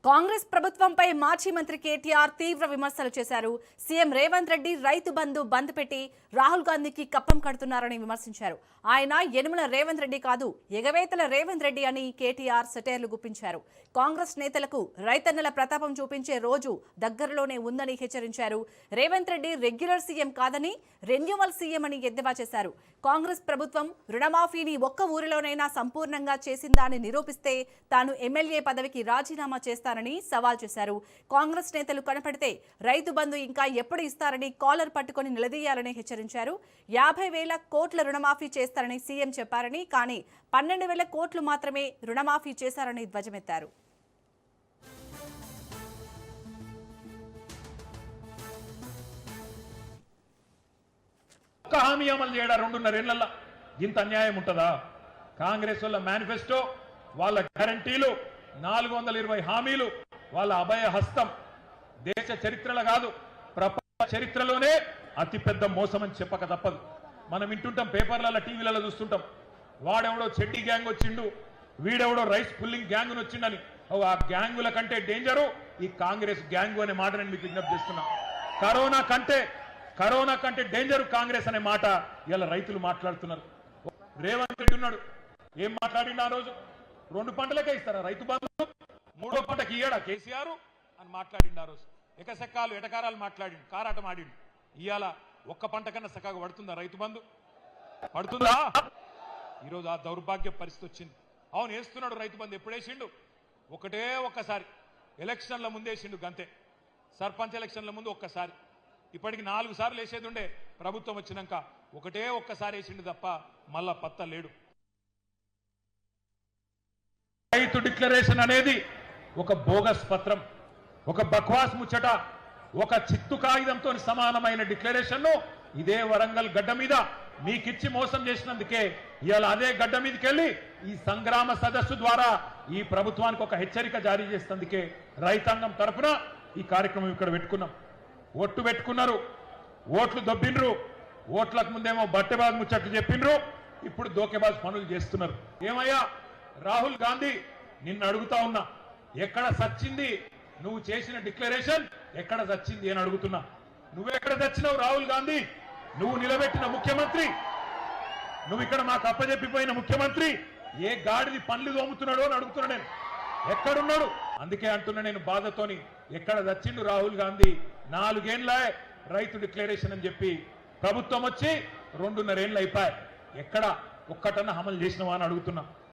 కాంగ్రెస్ ప్రభుత్వంపై మాజీ మంత్రి కేటీఆర్ తీవ్ర విమర్శలు చేశారు. సీఎం రేవంత్ రెడ్డి రైతు బంద్ పెట్టి రాహుల్ గాంధీకి కప్పం కడుతున్నారని విమర్శించారు. ఆయన యనుమల రేవంత్ రెడ్డి కాదు, ఎగవేతల రేవంత్ రెడ్డి అని కేటీఆర్ సెటైర్లు గుప్పించారు. కాంగ్రెస్ నేతలకు రైతన్నల ప్రతాపం చూపించే రోజు దగ్గరలోనే ఉందని హెచ్చరించారు. రేవంత్ రెడ్డి రెగ్యులర్ సీఎం కాదని రెన్యువల్ సీఎం అని ఎద్దేవా చేశారు. కాంగ్రెస్ ప్రభుత్వం రుణమాఫీని ఒక్క ఊరిలోనైనా సంపూర్ణంగా చేసిందా అని నిరూపిస్తే తాను ఎమ్మెల్యే పదవికి రాజీనామా చేస్తానని సవాల్ చేశారు. కాంగ్రెస్ నేతలు కనపడితే రైతు బంధు ఇంకా ఎప్పుడు ఇస్తారని కాలర్ పట్టుకుని నిలదీయాలని హెచ్చరించారు. 50,000 కోట్ల రుణమాఫీ చేస్తారని సీఎం చెప్పారని, కానీ 12,000 కోట్లు మాత్రమే రుణమాఫీ చేశారని ధ్వజమెత్తారు. హామీ అమలు చేయడా 2.5 ఏళ్లలో ఇంత అన్యాయం ఉంటుందా? కాంగ్రెస్ వాళ్ళ మేనిఫెస్టో, వాళ్ళ గ్యారంటీలు, 420 హామీలు, వాళ్ళ అభయ హస్తం దేశ చరిత్రలో కాదు ప్రపంచ చరిత్రలోనే అతిపెద్ద మోసం అని చెప్పక తప్పదు. మనం వింటుంటాం, పేపర్లలో టీవీలలో చూస్తుంటాం, వాడెవడో చెడ్డీ గ్యాంగ్ వచ్చిండు, వీడెవడో రైస్ పుల్లింగ్ గ్యాంగ్ వచ్చిండని. ఆ గ్యాంగుల కంటే డేంజరు ఈ కాంగ్రెస్ గ్యాంగు అనే మాట నేను మీకు విజ్ఞప్తి చేస్తున్నా. కరోనా కంటే డేంజర్ కాంగ్రెస్ అనే మాట ఇలా రైతులు మాట్లాడుతున్నారు. రేవంత్ రెడ్డి ఉన్నాడు, ఏం మాట్లాడిండు ఆ రోజు? 2 పంటలకే ఇస్తారా రైతు బంధు, 3వ పంటకి ఇయ్యడా కేసీఆర్ అని మాట్లాడిండు ఆ రోజు. ఎకసెక్కాలు ఎటకారాలు మాట్లాడిండు, కారాటం ఆడిండు. ఇవాళ ఒక్క పంట కన్నా చక్కగా పడుతుందా రైతు బంధు? పడుతుందా? ఈరోజు ఆ దౌర్భాగ్య పరిస్థితి వచ్చింది. అవును, వేస్తున్నాడు రైతు బంధు. ఎప్పుడు వేసిండు? ఒక్కసారి ఎలక్షన్ల ముందు వేసిండు గంతే. సర్పంచ్ ఎలక్షన్ల ముందు ఒక్కసారి. ఇప్పటికి 4 సార్లు వేసేది ఉండే, ప్రభుత్వం వచ్చినాక ఒక్కసారి వేసిండు తప్ప మళ్ళా పత్త లేడు. రైతు డిక్లరేషన్ అనేది ఒక బోగస్ పత్రం, ఒక బక్వాస్ ముచ్చట, ఒక చిత్తు కాగితంతో సమానమైన డిక్లరేషన్ ను ఇదే వరంగల్ గడ్డ మీద మీకిచ్చి మోసం చేసినందుకే ఇవాళ అదే గడ్డ మీదకి వెళ్ళి ఈ సంగ్రామ సదస్సు ద్వారా ఈ ప్రభుత్వానికి ఒక హెచ్చరిక జారీ చేసేందుకే రైతాంగం తరఫున ఈ కార్యక్రమం ఇక్కడ పెట్టుకున్నాం. ఓట్లు పెట్టుకున్నారు, ఓట్లు దొబ్బిండ్రు, ఓట్లకు ముందేమో బట్టెబాజ్ ముచ్చట్లు చెప్పిండ్రు, ఇప్పుడు దోకేబాజ్ పనులు చేస్తున్నారు. ఏమయ్యా రాహుల్ గాంధీ, నిన్ను అడుగుతా ఉన్నా, ఎక్కడ సచ్చింది నువ్వు చేసిన డిక్లరేషన్? ఎక్కడ సచ్చింది అని అడుగుతున్నా. నువ్వెక్కడ చచ్చినావు రాహుల్ గాంధీ? నువ్వు నిలబెట్టిన ముఖ్యమంత్రి, నువ్వు ఇక్కడ మాకు అప్పచెప్పిపోయిన ముఖ్యమంత్రి ఏ గాడిది పనులు దోముతున్నాడో అని అడుగుతున్నా నేను. ఎక్కడున్నాడు? అందుకే అంటున్నా నేను బాధతోని, ఎక్కడ చచ్చిండు రాహుల్ గాంధీ? 4 ఏళ్లే రైతు డిక్లరేషన్ అని చెప్పి ప్రభుత్వం వచ్చి 2.5 ఏళ్ళు అయిపోయాయి. ఎక్కడ ఒక్కటన్నా అమలు చేసినవా అని అడుగుతున్నా.